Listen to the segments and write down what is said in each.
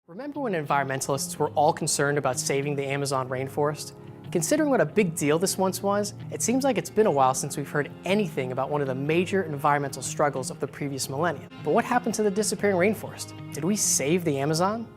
Remember when environmentalists were all concerned about saving the Amazon rainforest? Considering what a big deal this once was, it seems like it's been a while since we've heard anything about one of the major environmental struggles of the previous millennium. But what happened to the disappearing rainforest? Did we save the Amazon?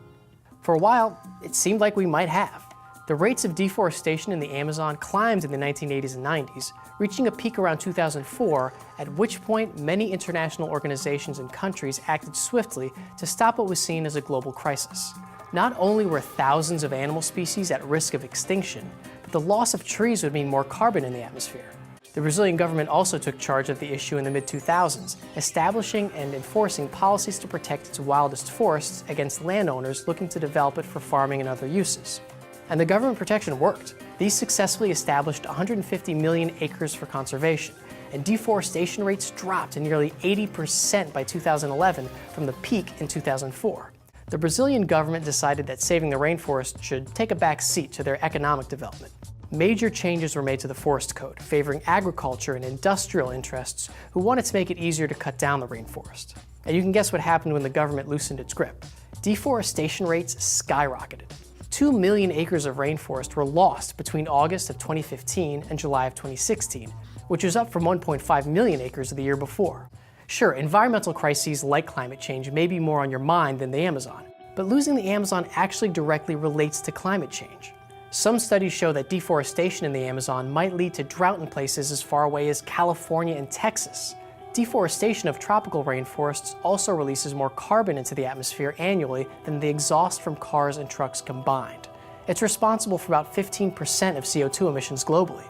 For a while, it seemed like we might have. The rates of deforestation in the Amazon climbed in the 1980s and 90s, reaching a peak around 2004, at which point many international organizations and countries acted swiftly to stop what was seen as a global crisis. Not only were thousands of animal species at risk of extinction, but the loss of trees would mean more carbon in the atmosphere. The Brazilian government also took charge of the issue in the mid-2000s, establishing and enforcing policies to protect its wildest forests against landowners looking to develop it for farming and other uses. And the government protection worked. These successfully established 150 million acres for conservation, and deforestation rates dropped to nearly 80% by 2011 from the peak in 2004. The Brazilian government decided that saving the rainforest should take a back seat to their economic development. Major changes were made to the forest code, favoring agriculture and industrial interests who wanted to make it easier to cut down the rainforest. And you can guess what happened when the government loosened its grip. Deforestation rates skyrocketed. 2 million acres of rainforest were lost between August of 2015 and July of 2016, which was up from 1.5 million acres the year before. Sure, environmental crises like climate change may be more on your mind than the Amazon, but losing the Amazon actually directly relates to climate change. Some studies show that deforestation in the Amazon might lead to drought in places as far away as California and Texas. Deforestation of tropical rainforests also releases more carbon into the atmosphere annually than the exhaust from cars and trucks combined. It's responsible for about 15% of CO2 emissions globally.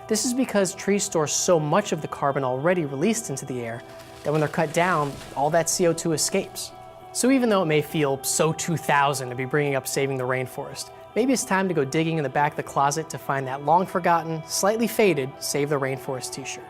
This is because trees store so much of the carbon already released into the air that when they're cut down, all that CO2 escapes. So even though it may feel so 2000 to be bringing up saving the rainforest, maybe it's time to go digging in the back of the closet to find that long-forgotten, slightly faded Save the Rainforest t-shirt.